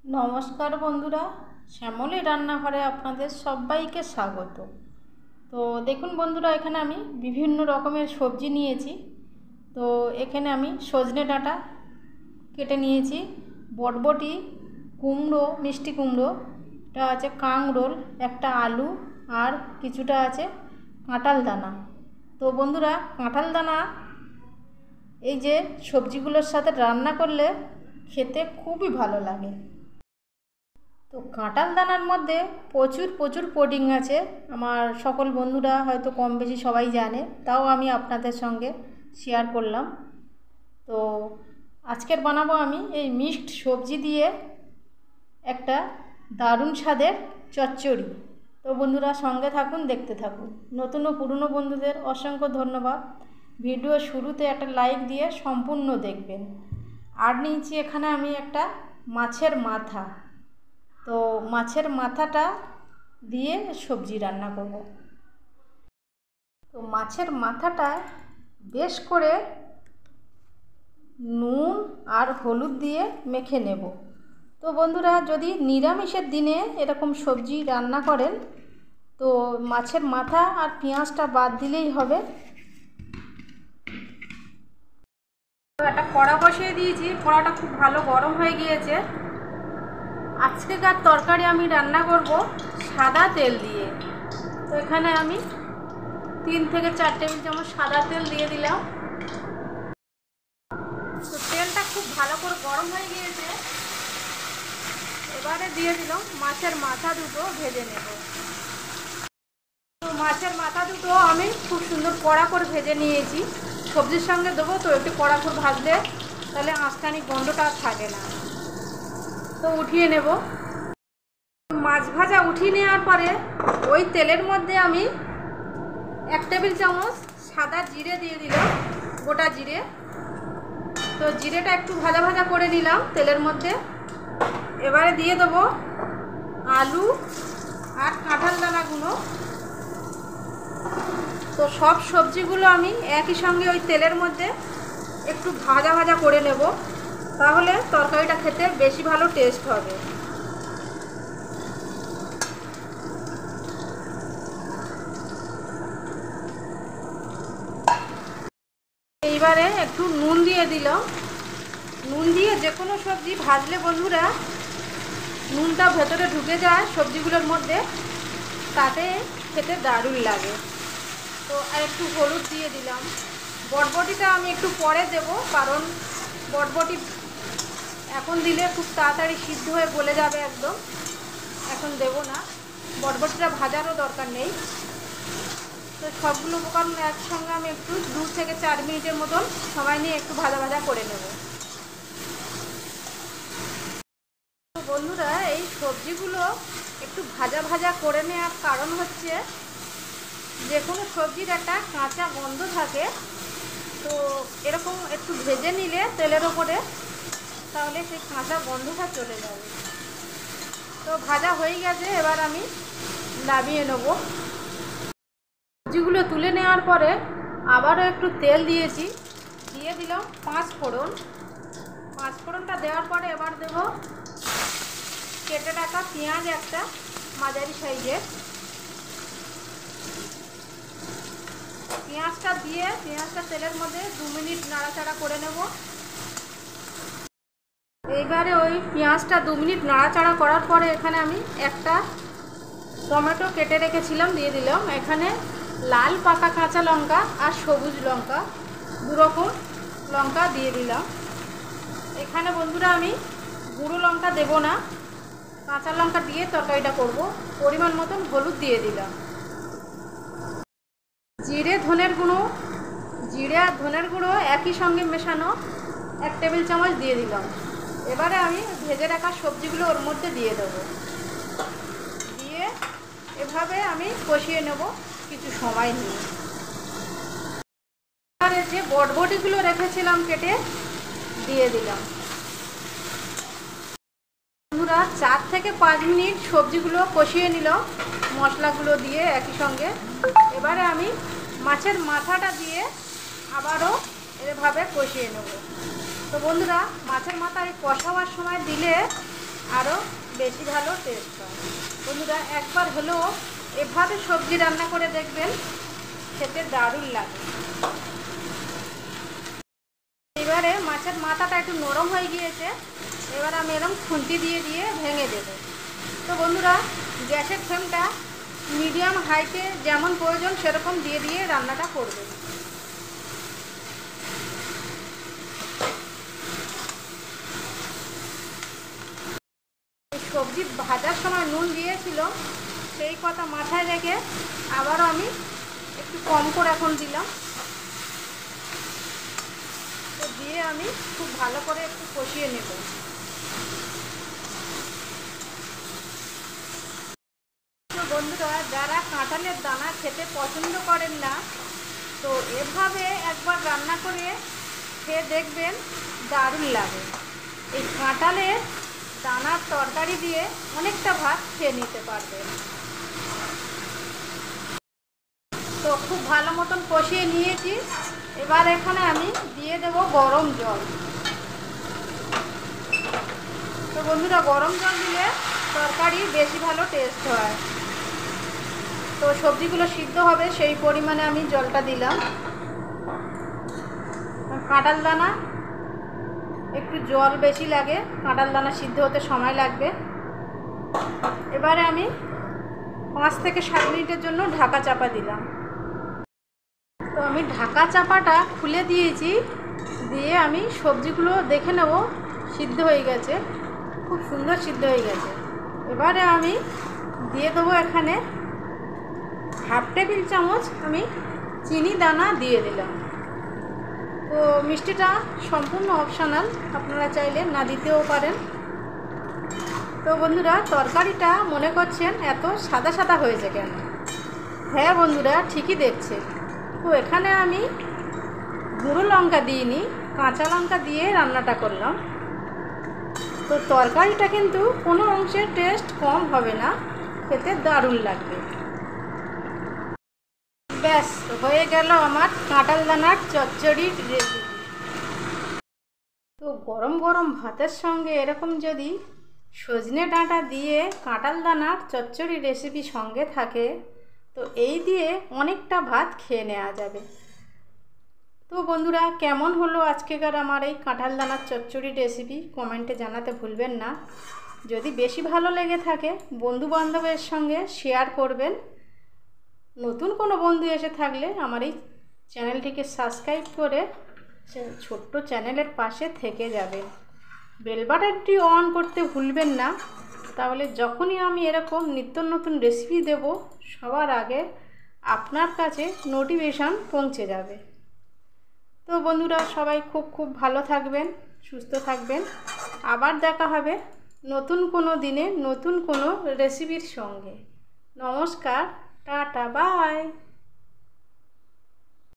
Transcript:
নমস্কার বন্ধুরা, শ্যামলী রান্নাঘরে আপনাদের সবাইকে স্বাগত। তো দেখুন বন্ধুরা, এখানে আমি বিভিন্ন রকমের সবজি নিয়েছি। তো এখানে আমি সজনে ডাঁটা কেটে নিয়েছি, বটবটি, কুমড়ো, মিষ্টি কুমড়ো, এটা আছে কাঁকরোল, একটা আলু, আর কিছুটা আছে কাঁঠাল দানা। তো বন্ধুরা, কাঁঠাল দানা এই যে সবজিগুলোর সাথে রান্না করলে খেতে খুবই ভালো লাগে। তো কাঁঠাল দানার মধ্যে প্রচুর প্রচুর প্রোটিন আছে। আমার সকল বন্ধুরা হয়তো কম বেশি সবাই জানে, তাও আমি আপনাদের সঙ্গে শেয়ার করলাম। তো আজকের বানাবো আমি এই মিক্সড সবজি দিয়ে একটা দারুণ স্বাদের চচ্চড়ি। তো বন্ধুরা সঙ্গে থাকুন, দেখতে থাকুন। নতুন ও পুরনো বন্ধুদের অসংখ্য ধন্যবাদ। ভিডিও শুরুতে একটা লাইক দিয়ে সম্পূর্ণ দেখবেন। আর নিয়েছি এখানে আমি একটা মাছের মাথা। তো মাছের মাথাটা দিয়ে সবজি রান্না করব। তো মাছের মাথাটা বেশ করে নুন আর হলুদ দিয়ে মেখে নেব। তো বন্ধুরা, যদি নিরামিষের দিনে এরকম সবজি রান্না করেন তো মাছের মাথা আর পেঁয়াজটা বাদ দিলেই হবে। তো একটা কড়া বসিয়ে দিয়েছি, কড়াটা খুব ভালো গরম হয়ে গিয়েছে। আজকেকার তরকারি আমি রান্না করব সাদা তেল দিয়ে। তো এখানে আমি 3 থেকে 4 টেবিল চামচ সাদা তেল দিয়ে দিলাম। তো তেলটা খুব ভালো করে গরম হয়ে গিয়েছে, এবারে দিয়ে দিলাম মাছের মাথা দুটো ভেজে নেব। তো মাছের মাথা দুটো আমি খুব সুন্দর কড়া করে ভেজে নিয়েছি। সবজির সঙ্গে দেবো, তো একটু কড়া করে ভাজলে তাহলে আঁচটানি গন্ধটা থাকে না। তো উঠিয়ে নেব। মাছ ভাজা উঠিয়ে নেওয়ার পরে ওই তেলের মধ্যে আমি 1 টেবিল চামচ সাদা জিরে দিয়ে দিলাম, গোটা জিরে। তো জিরেটা একটু ভাজা ভাজা করে নিলাম তেলের মধ্যে। এবারে দিয়ে দেবো আলু আর কাঁঠাল দানাগুলো। তো সব সবজিগুলো আমি একই সঙ্গে ওই তেলের মধ্যে একটু ভাজা ভাজা করে নেব, তাহলে তরকারিটা খেতে বেশি ভালো টেস্ট হবে। এইবারে একটু নুন দিয়ে দিলাম। নুন দিয়ে যে কোনো সবজি ভাজলে বন্ধুরা নুনটা ভেতরে ঢুকে যায় সবজিগুলোর মধ্যে, তাতে খেতে দারুণ লাগে। তো আর একটু হলুদ দিয়ে দিলাম। বটবটিটা আমি একটু পরে দেব, কারণ বটবটি এখন দিলে খুব তাড়াতাড়ি সিদ্ধ হয়ে গলে যাবে একদম, এখন দেব না। বটবটিটা ভাজারও দরকার নেই। তো সবগুলো উপকরণ একসঙ্গে আমি একটু 2 থেকে 4 মিনিটের মতন সময় নিয়ে একটু ভাজা ভাজা করে নেব। তো বন্ধুরা, এই সবজিগুলো একটু ভাজা ভাজা করে নেওয়ার কারণ হচ্ছে যে কোনো সবজির একটা কাঁচা গন্ধ থাকে। তো এরকম একটু ভেজে নিলে তেলের ওপরে, তাহলে সেই কাঁচা গন্ধটা চলে যাবে। তো ভাজা হয়ে গেছে, এবার আমি নামিয়ে নেব। সবজিগুলো তুলে নেওয়ার পরে আবারও একটু তেল দিয়েছি, দিয়ে দিলাম 5 ফোড়ন। 5 ফোড়নটা দেওয়ার পরে এবার দেব কেটে রাখা পেঁয়াজ একটা মাঝারি সাইজের। পেঁয়াজটা দিয়ে পেঁয়াজটা তেলের মধ্যে 2 মিনিট নাড়াচাড়া করে নেব। এইবারে ওই পেঁয়াজটা 2 মিনিট নাড়াচাড়া করার পরে এখানে আমি একটা টমেটো কেটে রেখেছিলাম দিয়ে দিলাম। এখানে লাল পাকা কাঁচা লঙ্কা আর সবুজ লঙ্কা 2 রকম লঙ্কা দিয়ে দিলাম। এখানে বন্ধুরা আমি গুঁড়ো লঙ্কা দেব না, কাঁচা লঙ্কা দিয়ে তরকারিটা করব। পরিমাণ মতন হলুদ দিয়ে দিলাম। জিরে আর ধনের গুঁড়ো একই সঙ্গে মেশানো 1 টেবিল চামচ দিয়ে দিলাম। এবারে আমি ভেজে রাখা সবজিগুলো ওর মধ্যে দিয়ে দেব। দিয়ে এভাবে আমি কষিয়ে নেব কিছু সময় নিয়ে। আর যে বটবটিগুলো রেখেছিলাম কেটে দিয়ে দিলাম। বন্ধুরা 4 থেকে 5 মিনিট সবজিগুলো কষিয়ে নিল মশলাগুলো দিয়ে একই সঙ্গে। এবারে আমি মাছের মাথাটা দিয়ে আবারও এভাবে কষিয়ে নেব। তো বন্ধুরা, মাছের মাথা এই কষাবার সময় দিলে আরও বেশি ভালো টেস্ট হয়। বন্ধুরা একবার হলেও এভাবে সবজি রান্না করে দেখবেন, খেতে দারুণ লাগে। এবারে মাছের মাথাটা একটু নরম হয়ে গিয়েছে, এবার আমি এরকম খুন্তি দিয়ে ভেঙে দেব। তো বন্ধুরা গ্যাসের ফ্লেমটা মিডিয়াম হাইতে যেমন প্রয়োজন সেরকম দিয়ে রান্নাটা করবেন। সবজি ভাজার সময় নুন দিয়েছিল, সেই কথা মাথায় রেখে আবারও আমি একটু কম করে এখন দিলাম। তো দিয়ে আমি খুব ভালো করে একটু কষিয়ে নেব। তো বন্ধুরা যারা কাঁঠালের দানা খেতে পছন্দ করেন না, তো এভাবে একবার রান্না করে খেয়ে দেখবেন, দারুণ লাগে। এই কাঁঠালের দানার তরকারি দিয়ে অনেকটা ভাত খেয়ে নিতে পারবেন। তো খুব ভালো মতন কষিয়ে নিয়েছি, এবার এখানে আমি দিয়ে দেব গরম জল। তো বন্ধুরা গরম জল দিলে তরকারি বেশি ভালো টেস্ট হয়। তো সবজিগুলো সিদ্ধ হবে সেই পরিমাণে আমি জলটা দিলাম। কাঁঠাল দানা একটু জল বেশি লাগে, কাঁঠাল দানা সিদ্ধ হতে সময় লাগবে। এবারে আমি 5 থেকে 7 মিনিটের জন্য ঢাকা চাপা দিলাম। তো আমি ঢাকা চাপাটা খুলে দিয়েছি, দিয়ে আমি সবজিগুলো দেখে নেব সিদ্ধ হয়ে গেছে, খুব সুন্দর সিদ্ধ হয়ে গেছে। এবারে আমি দিয়ে দেবো এখানে 1/2 টেবিল চামচ আমি চিনি দানা দিয়ে দিলাম। তো মিষ্টিটা সম্পূর্ণ অপশনাল, আপনারা চাইলে না দিতেও পারেন। তো বন্ধুরা তরকারিটা মনে করছেন এত সাদা সাদা হয়েছে কেন? হ্যাঁ বন্ধুরা ঠিকই দেখছে। তো এখানে আমি গুঁড়ো লঙ্কা দিইনি, কাঁচা লঙ্কা দিয়ে রান্নাটা করলাম। তো তরকারিটা কিন্তু কোনো অংশের টেস্ট কম হবে না, খেতে দারুণ লাগবে। ব্যাস হয়ে গেল আমার কাঁঠাল দানার চচ্চড়ির রেসিপি। তো গরম গরম ভাতের সঙ্গে এরকম যদি সজনে ডাঁটা দিয়ে কাঁঠাল দানার চচ্চড়ি রেসিপি সঙ্গে থাকে, তো এই দিয়ে অনেকটা ভাত খেয়ে নেওয়া যাবে। তো বন্ধুরা কেমন হলো আজকেকার আমার এই কাঁঠাল দানার চচ্চড়ি রেসিপি, কমেন্টে জানাতে ভুলবেন না। যদি বেশি ভালো লেগে থাকে বন্ধু বান্ধবের সঙ্গে শেয়ার করবেন। নতুন কোনো বন্ধু এসে থাকলে আমার এই চ্যানেলটিকে সাবস্ক্রাইব করে ছোট্ট চ্যানেলের পাশে থেকে যাবেন। বেল বাটনটি অন করতে ভুলবেন না, তাহলে যখনই আমি এরকম নিত্য নতুন রেসিপি দেব সবার আগে আপনার কাছে নোটিফিকেশন পৌঁছে যাবে। তো বন্ধুরা সবাই খুব ভালো থাকবেন, সুস্থ থাকবেন। আবার দেখা হবে নতুন কোনো দিনে নতুন কোনো রেসিপির সঙ্গে। নমস্কার, টাটা, বাই।